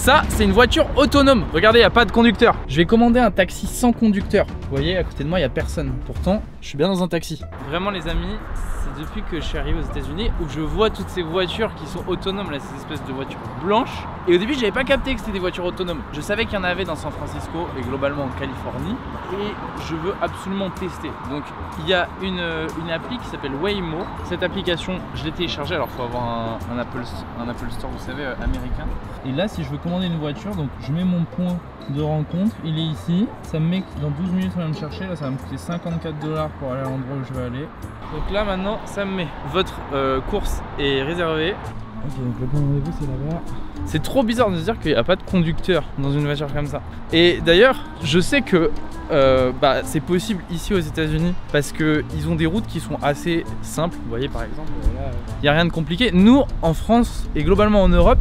Ça, c'est une voiture autonome. Regardez, il n'y a pas de conducteur. Je vais commander un taxi sans conducteur. Vous voyez, à côté de moi, il n'y a personne. Pourtant, je suis bien dans un taxi. Vraiment, les amis, c'est depuis que je suis arrivé aux États-Unis où je vois toutes ces voitures qui sont autonomes, là, ces espèces de voitures blanches. Et au début, j'avais pas capté que c'était des voitures autonomes. Je savais qu'il y en avait dans San Francisco et globalement en Californie. Et je veux absolument tester. Donc, il y a une appli qui s'appelle Waymo. Cette application, je l'ai téléchargée. Alors, il faut avoir un Apple Store, vous savez, américain. Et là, si je veux commander une voiture, donc je mets mon point de rencontre, il est ici. Ça me met dans 12 minutes, ça va me chercher. Là, ça va me coûter 54 $ pour aller à l'endroit où je veux aller. Donc là, maintenant, ça me met votre course est réservée. Ok, donc le point de rendez-vous, c'est là-bas. C'est trop bizarre de se dire qu'il n'y a pas de conducteur dans une voiture comme ça. Et d'ailleurs, je sais que c'est possible ici aux États-Unis parce qu'ils ont des routes qui sont assez simples. Vous voyez, par exemple, là, il n'y a rien de compliqué. Nous, en France et globalement en Europe,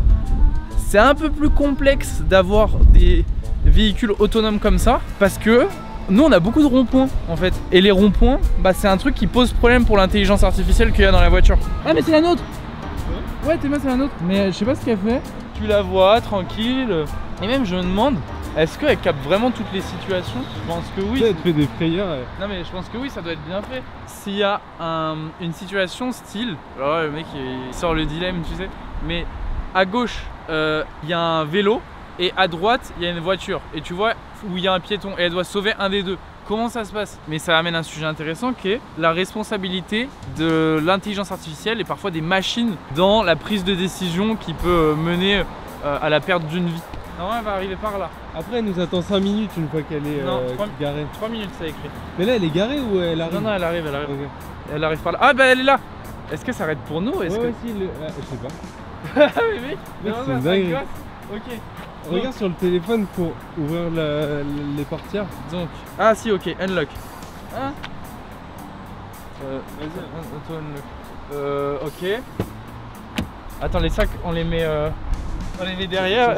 c'est un peu plus complexe d'avoir des véhicules autonomes comme ça parce que nous on a beaucoup de ronds-points en fait. Et les ronds-points, c'est un truc qui pose problème pour l'intelligence artificielle qu'il y a dans la voiture. Ah mais c'est la nôtre. Ouais Théma, c'est la nôtre. Mais je sais pas ce qu'elle fait. Tu la vois tranquille. Et même je me demande, est-ce qu'elle capte vraiment toutes les situations? Je pense que oui. Elle te fait des frayeurs. Non mais je pense que oui, ça doit être bien fait. S'il y a une situation style, alors là, le mec il sort le dilemme, tu sais. Mais à gauche, il y a un vélo. Et à droite, il y a une voiture. Et tu vois où il y a un piéton. Et elle doit sauver un des deux. Comment ça se passe? Mais ça amène un sujet intéressant qui est la responsabilité de l'intelligence artificielle et parfois des machines dans la prise de décision qui peut mener à la perte d'une vie. Non, elle va arriver par là. Après, elle nous attend 5 minutes une fois qu'elle est garée. 3 minutes, ça écrit. Mais là, elle est garée ou elle arrive? Non, non, elle arrive, elle arrive. Okay. Elle arrive par là. Ah, bah elle est là. Est-ce que ça arrête pour nous? Ouais, que... ouais, si, je sais pas. Mais mec, c'est une dinguerie. Ok. Regarde sur le téléphone pour ouvrir les portières. Donc, ah si, ok, unlock. Hein? Vas-y, ok. Attends, les sacs, on les met derrière.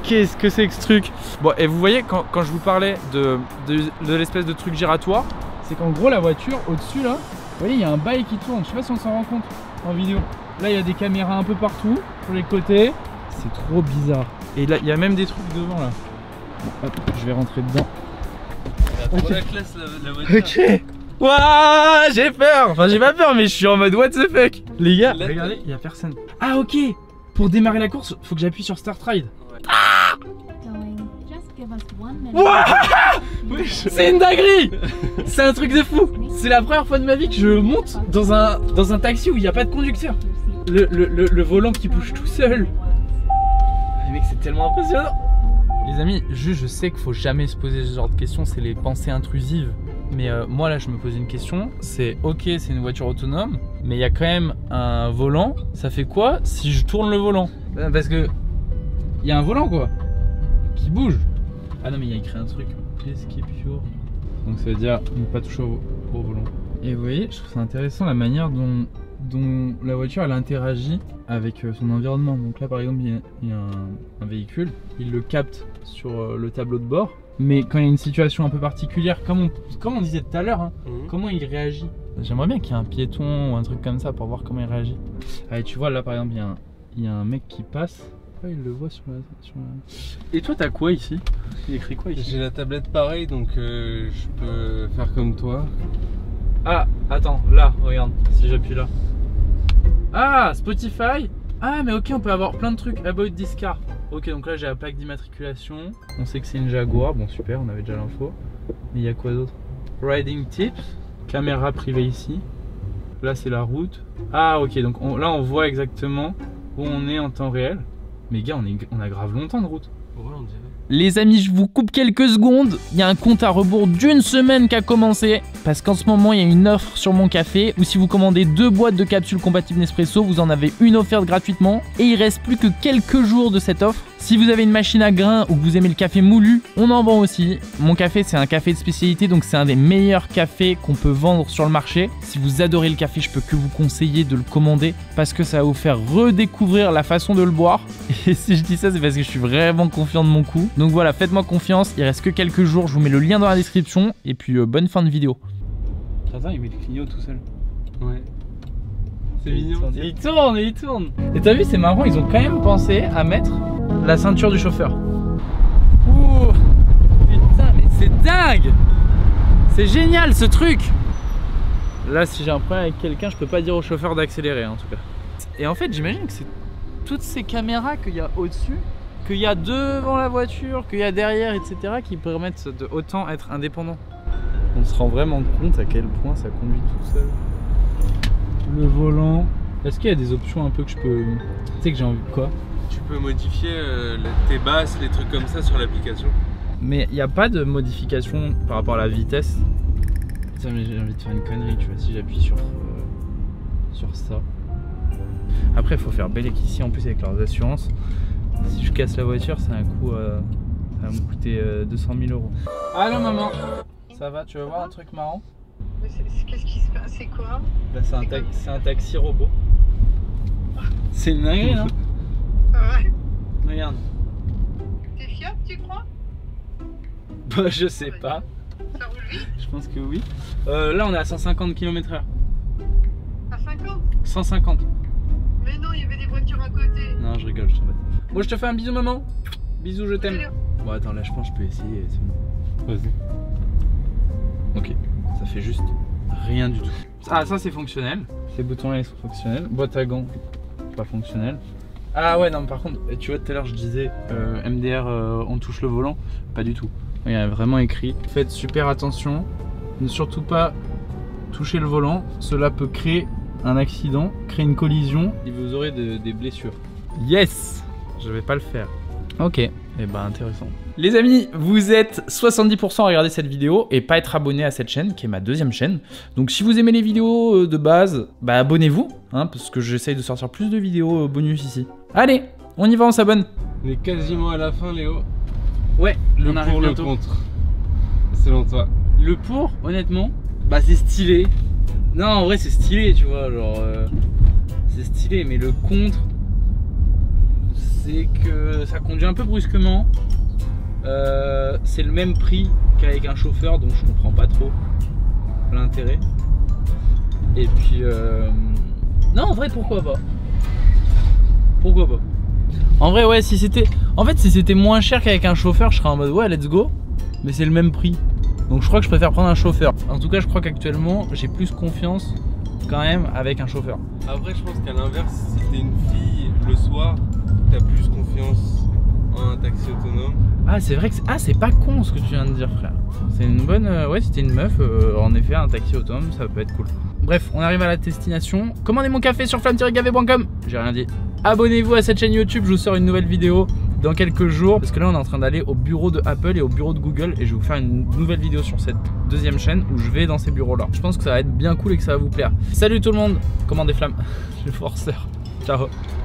Qu'est-ce que c'est que ce truc? Bon, et vous voyez, quand je vous parlais de l'espèce de truc giratoire, c'est qu'en gros, la voiture, au-dessus là, vous voyez, il y a un bail qui tourne. Je sais pas si on s'en rend compte en vidéo. Là, il y a des caméras un peu partout, sur les côtés. C'est trop bizarre. Et là, il y a même des trucs devant là. Bon, hop, je vais rentrer dedans. Okay. La classe, la voiture. Ok. Waouh, j'ai peur. Enfin, j'ai pas peur, mais je suis en mode what the fuck. Les gars, regardez, il y a personne. Ah, ok. Pour démarrer la course, faut que j'appuie sur Start Ride. Ouais. Ah, c'est une dinguerie. C'est un truc de fou. C'est la première fois de ma vie que je monte dans un taxi où il n'y a pas de conducteur. Le volant qui bouge tout seul. Ah, mec, c'est tellement impressionnant. Les amis, je sais qu'il faut jamais se poser ce genre de questions, c'est les pensées intrusives. Mais moi là je me pose une question, c'est ok, c'est une voiture autonome, mais il y a quand même un volant. Ça fait quoi si je tourne le volant? Parce que il y a un volant quoi qui bouge. Ah non mais il y a écrit un truc, escape pure. Donc ça veut dire ne pas toucher au volant. Et vous voyez, je trouve ça intéressant la manière dont la voiture elle interagit avec son environnement. Donc là par exemple il y a un véhicule, il le capte sur le tableau de bord. Mais quand il y a une situation un peu particulière, comme on disait tout à l'heure, hein, comment il réagit? J'aimerais bien qu'il y ait un piéton ou un truc comme ça pour voir comment il réagit. Allez, tu vois là par exemple il y a un mec qui passe. Oh, il le voit sur la... Et toi t'as quoi ici? Il écrit quoi ici? J'ai la tablette pareille donc je peux faire comme toi. Ah attends, là regarde, si j'appuie là. Ah Spotify. Ah mais ok, on peut avoir plein de trucs about this car. Ok, donc là j'ai la plaque d'immatriculation. On sait que c'est une Jaguar, bon super, on avait déjà l'info. Mais il y a quoi d'autre? Riding tips, caméra privée ici. Là c'est la route. Ah ok, donc là on voit exactement où on est en temps réel. Mais gars, on a grave longtemps de route. Ouais, on dirait. Les amis, je vous coupe quelques secondes. Il y a un compte à rebours d'une semaine qui a commencé. Parce qu'en ce moment, il y a une offre sur mon café où si vous commandez 2 boîtes de capsules compatibles Nespresso, vous en avez une offerte gratuitement. Et il reste plus que quelques jours de cette offre. Si vous avez une machine à grains ou que vous aimez le café moulu, on en vend aussi. Mon café, c'est un café de spécialité, donc c'est un des meilleurs cafés qu'on peut vendre sur le marché. Si vous adorez le café, je peux que vous conseiller de le commander parce que ça va vous faire redécouvrir la façon de le boire. Et si je dis ça, c'est parce que je suis vraiment confiant de mon coup. Donc voilà, faites-moi confiance, il reste que quelques jours, je vous mets le lien dans la description. Et puis bonne fin de vidéo. Attends, il met le clignot tout seul. Ouais. C'est mignon. Il tourne. Et t'as vu, c'est marrant, ils ont quand même pensé à mettre la ceinture du chauffeur. Ouh, putain, mais c'est dingue. C'est génial ce truc. Là, si j'ai un problème avec quelqu'un, je peux pas dire au chauffeur d'accélérer en tout cas. Et en fait, j'imagine que c'est toutes ces caméras qu'il y a au-dessus, qu'il y a devant la voiture, qu'il y a derrière, etc., qui permettent de autant être indépendant. On se rend vraiment compte à quel point ça conduit tout seul. Le volant. Est-ce qu'il y a des options un peu que je peux... Tu sais que j'ai envie de quoi? Tu peux modifier tes basses, les trucs comme ça sur l'application. Mais il n'y a pas de modification par rapport à la vitesse. Tiens, mais j'ai envie de faire une connerie, tu vois, si j'appuie sur ça. Après, il faut faire belle ici en plus avec leurs assurances. Si je casse la voiture, c'est un coût, ça va me coûter 200 000 €. Allô maman, ça va? Tu veux voir un truc marrant? Qu'est-ce qui se passe? C'est quoi? Bah, c'est un taxi robot. C'est une dinguerie, non? Ouais. Regarde. T'es fiable, tu crois? Bah, je sais pas. Ça roule vite? Je pense que oui. Là, on est à 150 km/h. À 50? 150. Mais non, il y avait des voitures à côté. Non, je rigole, je t'embête. Moi, je te fais un bisou, maman. Bisous, je t'aime. Bon, attends, là, je pense que je peux essayer. C'est bon. Vas-y. Ok, ça fait juste rien du tout. Ah, ça, c'est fonctionnel. Ces boutons-là, ils sont fonctionnels. Boîte à gants, pas fonctionnel. Ah ouais, non, mais par contre, tu vois, tout à l'heure, je disais MDR, on touche le volant. Pas du tout. Il y a vraiment écrit. Faites super attention. Ne surtout pas toucher le volant. Cela peut créer un accident, créer une collision et vous aurez des blessures. Yes! Je vais pas le faire. Ok, et bah intéressant. Les amis, vous êtes 70% à regarder cette vidéo et pas être abonné à cette chaîne qui est ma deuxième chaîne. Donc si vous aimez les vidéos de base, bah abonnez-vous, hein, parce que j'essaye de sortir plus de vidéos bonus ici. Allez, on y va, on s'abonne. On est quasiment à la fin, Léo. Ouais, Le on arrive pour, bientôt. le contre. Selon toi. Le pour, honnêtement, bah c'est stylé. Non, en vrai c'est stylé, tu vois, genre c'est stylé, mais le contre, c'est que ça conduit un peu brusquement. C'est le même prix qu'avec un chauffeur, donc je comprends pas trop l'intérêt. Et puis non, en vrai, pourquoi pas? Pourquoi pas? En vrai, ouais, si c'était moins cher qu'avec un chauffeur, je serais en mode ouais, let's go. Mais c'est le même prix, donc je crois que je préfère prendre un chauffeur. En tout cas, je crois qu'actuellement j'ai plus confiance quand même avec un chauffeur. Après, je pense qu'à l'inverse, si t'es une fille le soir, t'as plus confiance en un taxi autonome. Ah, c'est vrai que c'est pas con ce que tu viens de dire, frère. C'est une bonne... ouais, si t'es une meuf, en effet, un taxi autonome, ça peut être cool. Bref, on arrive à la destination. Commandez mon café sur flamme-gavé.com. J'ai rien dit. Abonnez-vous à cette chaîne YouTube, je vous sors une nouvelle vidéo dans quelques jours. Parce que là, on est en train d'aller au bureau de Apple et au bureau de Google. Et je vais vous faire une nouvelle vidéo sur cette deuxième chaîne où je vais dans ces bureaux-là. Je pense que ça va être bien cool et que ça va vous plaire. Salut tout le monde. Commandez Flamme. Je suis forceur. Ciao.